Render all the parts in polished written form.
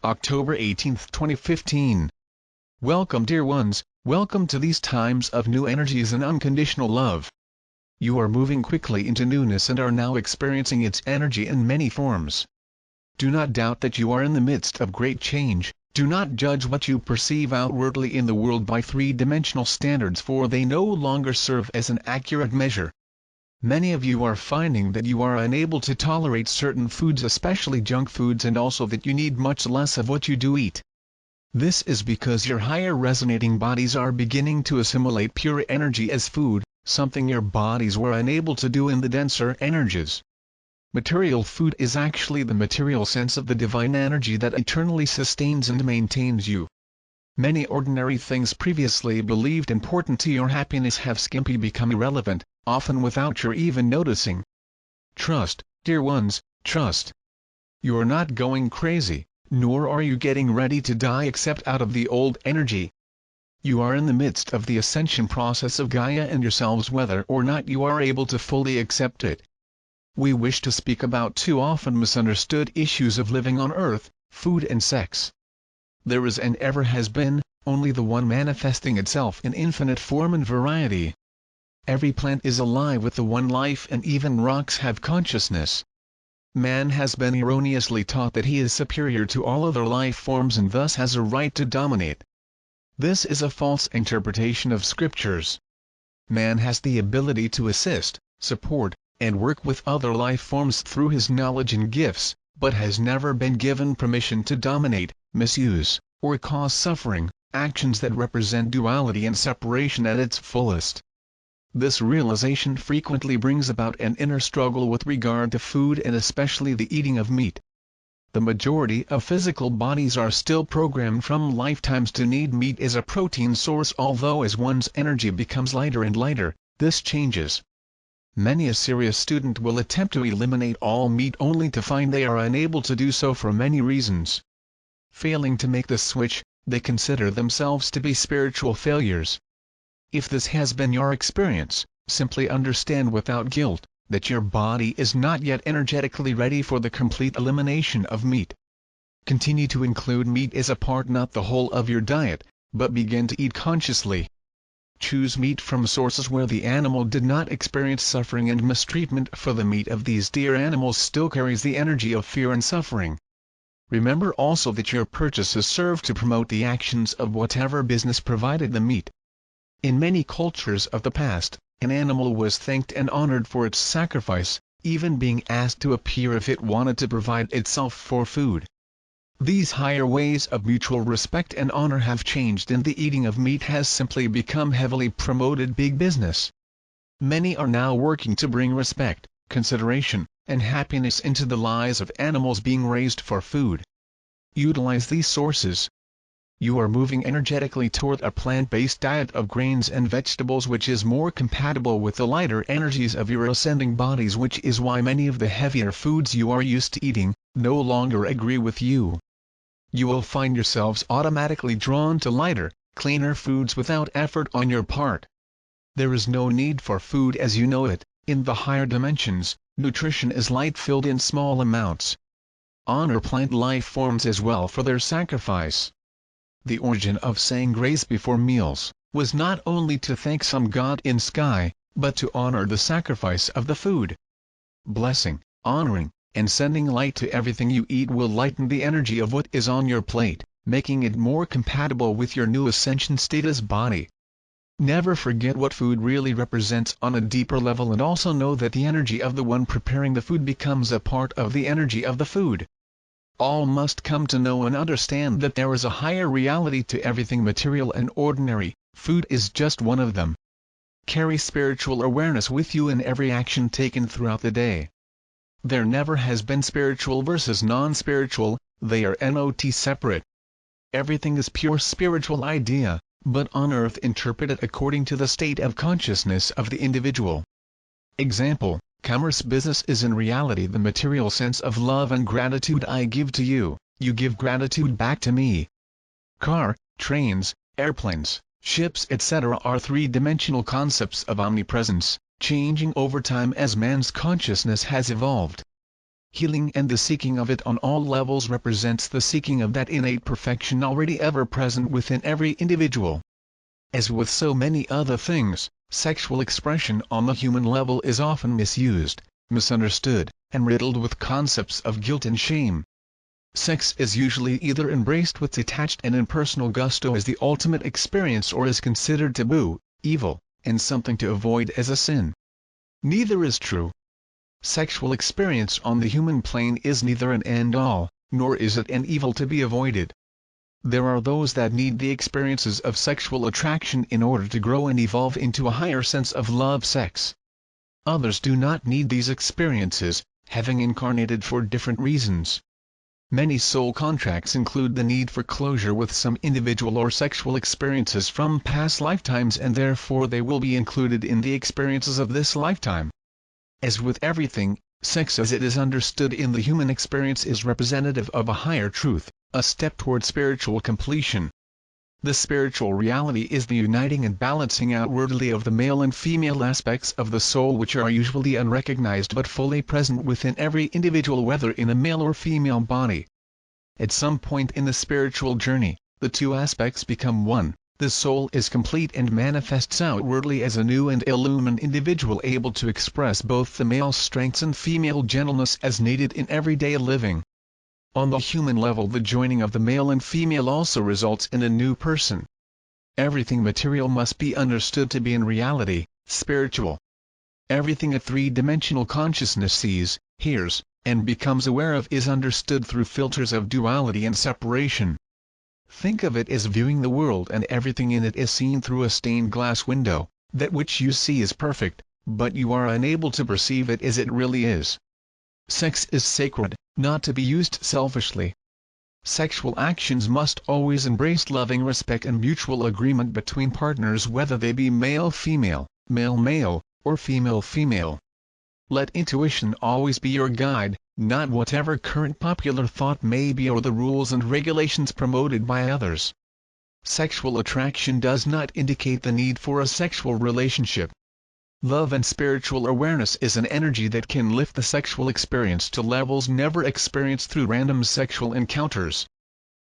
October 18, 2015. Welcome, dear ones, welcome to these times of new energies and unconditional love. You are moving quickly into newness and are now experiencing its energy in many forms. Do not doubt that you are in the midst of great change. Do not judge what you perceive outwardly in the world by three-dimensional standards, for they no longer serve as an accurate measure. Many of you are finding that you are unable to tolerate certain foods, especially junk foods, and also that you need much less of what you do eat. This is because your higher resonating bodies are beginning to assimilate pure energy as food, something your bodies were unable to do in the denser energies. Material food is actually the material sense of the divine energy that eternally sustains and maintains you. Many ordinary things previously believed important to your happiness have simply become irrelevant, often without your even noticing. Trust, dear ones, trust. You are not going crazy, nor are you getting ready to die except out of the old energy. You are in the midst of the ascension process of Gaia and yourselves, whether or not you are able to fully accept it. We wish to speak about two often misunderstood issues of living on Earth: food and sex. There is and ever has been only the one, manifesting itself in infinite form and variety. Every plant is alive with the one life, and even rocks have consciousness. Man has been erroneously taught that he is superior to all other life forms and thus has a right to dominate. This is a false interpretation of scriptures. Man has the ability to assist, support, and work with other life forms through his knowledge and gifts, but has never been given permission to dominate, misuse, or cause suffering, actions that represent duality and separation at its fullest. This realization frequently brings about an inner struggle with regard to food, and especially the eating of meat. The majority of physical bodies are still programmed from lifetimes to need meat as a protein source, although as one's energy becomes lighter and lighter, this changes. Many a serious student will attempt to eliminate all meat only to find they are unable to do so for many reasons. Failing to make this switch, they consider themselves to be spiritual failures. If this has been your experience, simply understand without guilt that your body is not yet energetically ready for the complete elimination of meat. Continue to include meat as a part, not the whole, of your diet, but begin to eat consciously. Choose meat from sources where the animal did not experience suffering and mistreatment, for the meat of these dear animals still carries the energy of fear and suffering. Remember also that your purchases serve to promote the actions of whatever business provided the meat. In many cultures of the past, an animal was thanked and honored for its sacrifice, even being asked to appear if it wanted to provide itself for food. These higher ways of mutual respect and honor have changed, and the eating of meat has simply become heavily promoted big business. Many are now working to bring respect, consideration, and happiness into the lives of animals being raised for food. Utilize these sources. You are moving energetically toward a plant-based diet of grains and vegetables, which is more compatible with the lighter energies of your ascending bodies, which is why many of the heavier foods you are used to eating no longer agree with you. You will find yourselves automatically drawn to lighter, cleaner foods without effort on your part. There is no need for food as you know it. In the higher dimensions, nutrition is light-filled in small amounts. Honor plant life forms as well for their sacrifice. The origin of saying grace before meals was not only to thank some god in sky, but to honor the sacrifice of the food. Blessing, honoring, and sending light to everything you eat will lighten the energy of what is on your plate, making it more compatible with your new ascension status body. Never forget what food really represents on a deeper level, and also know that the energy of the one preparing the food becomes a part of the energy of the food. All must come to know and understand that there is a higher reality to everything material and ordinary. Food is just one of them. Carry spiritual awareness with you in every action taken throughout the day. There never has been spiritual versus non-spiritual, they are not separate. Everything is pure spiritual idea, but on earth interpreted according to the state of consciousness of the individual. Example: commerce business is in reality the material sense of love and gratitude I give to you, you give gratitude back to me. Car, trains, airplanes, ships, etc. are three-dimensional concepts of omnipresence, changing over time as man's consciousness has evolved. Healing and the seeking of it on all levels represents the seeking of that innate perfection already ever present within every individual. As with so many other things, sexual expression on the human level is often misused, misunderstood, and riddled with concepts of guilt and shame. Sex is usually either embraced with detached and impersonal gusto as the ultimate experience or is considered taboo, evil, and something to avoid as a sin. Neither is true. Sexual experience on the human plane is neither an end-all, nor is it an evil to be avoided. There are those that need the experiences of sexual attraction in order to grow and evolve into a higher sense of love-sex. Others do not need these experiences, having incarnated for different reasons. Many soul contracts include the need for closure with some individual or sexual experiences from past lifetimes, and therefore they will be included in the experiences of this lifetime. As with everything, sex as it is understood in the human experience is representative of a higher truth, a step toward spiritual completion. The spiritual reality is the uniting and balancing outwardly of the male and female aspects of the soul, which are usually unrecognized but fully present within every individual, whether in a male or female body. At some point in the spiritual journey, the two aspects become one. The soul is complete and manifests outwardly as a new and illumined individual, able to express both the male strengths and female gentleness as needed in everyday living. On the human level, the joining of the male and female also results in a new person. Everything material must be understood to be in reality spiritual. Everything a three-dimensional consciousness sees, hears, and becomes aware of is understood through filters of duality and separation. Think of it as viewing the world, and everything in it is seen through a stained glass window. That which you see is perfect, but you are unable to perceive it as it really is. Sex is sacred, not to be used selfishly. Sexual actions must always embrace loving respect and mutual agreement between partners, whether they be male-female, male-male, or female-female. Let intuition always be your guide, not whatever current popular thought may be or the rules and regulations promoted by others. Sexual attraction does not indicate the need for a sexual relationship. Love and spiritual awareness is an energy that can lift the sexual experience to levels never experienced through random sexual encounters.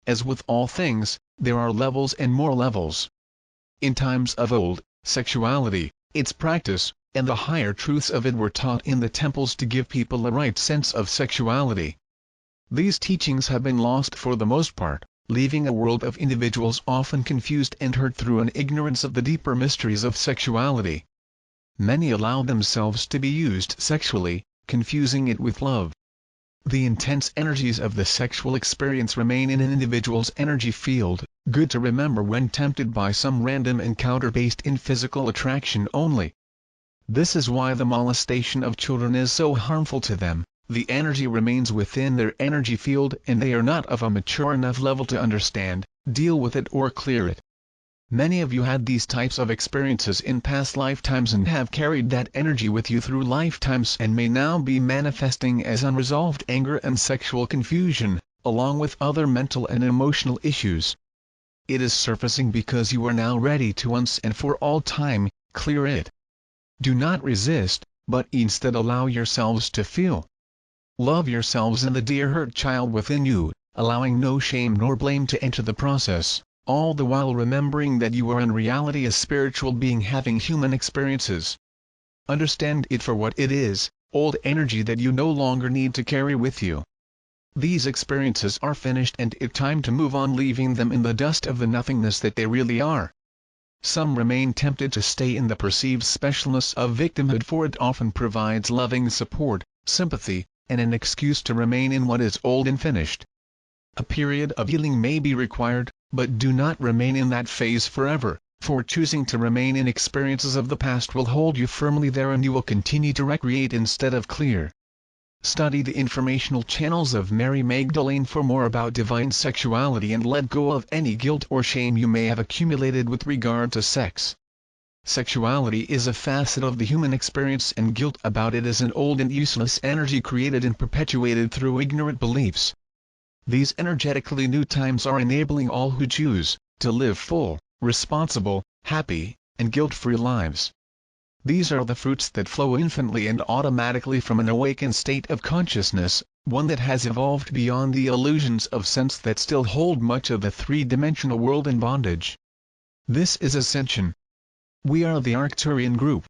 As with all things, there are levels and more levels. In times of old, sexuality, its practice, and the higher truths of it were taught in the temples to give people a right sense of sexuality. These teachings have been lost for the most part, leaving a world of individuals often confused and hurt through an ignorance of the deeper mysteries of sexuality. Many allow themselves to be used sexually, confusing it with love. The intense energies of the sexual experience remain in an individual's energy field, good to remember when tempted by some random encounter based in physical attraction only. This is why the molestation of children is so harmful to them. The energy remains within their energy field and they are not of a mature enough level to understand, deal with it or clear it. Many of you had these types of experiences in past lifetimes and have carried that energy with you through lifetimes and may now be manifesting as unresolved anger and sexual confusion, along with other mental and emotional issues. It is surfacing because you are now ready to once and for all time clear it. Do not resist, but instead allow yourselves to feel. Love yourselves and the dear hurt child within you, allowing no shame nor blame to enter the process, all the while remembering that you are in reality a spiritual being having human experiences. Understand it for what it is, old energy that you no longer need to carry with you. These experiences are finished and it's time to move on, leaving them in the dust of the nothingness that they really are. Some remain tempted to stay in the perceived specialness of victimhood, for it often provides loving support, sympathy, and an excuse to remain in what is old and finished. A period of healing may be required, but do not remain in that phase forever, for choosing to remain in experiences of the past will hold you firmly there and you will continue to recreate instead of clear. Study the informational channels of Mary Magdalene for more about divine sexuality and let go of any guilt or shame you may have accumulated with regard to sex. Sexuality is a facet of the human experience and guilt about it is an old and useless energy created and perpetuated through ignorant beliefs. These energetically new times are enabling all who choose to live full, responsible, happy, and guilt-free lives. These are the fruits that flow infinitely and automatically from an awakened state of consciousness, one that has evolved beyond the illusions of sense that still hold much of the three-dimensional world in bondage. This is ascension. We are the Arcturian group.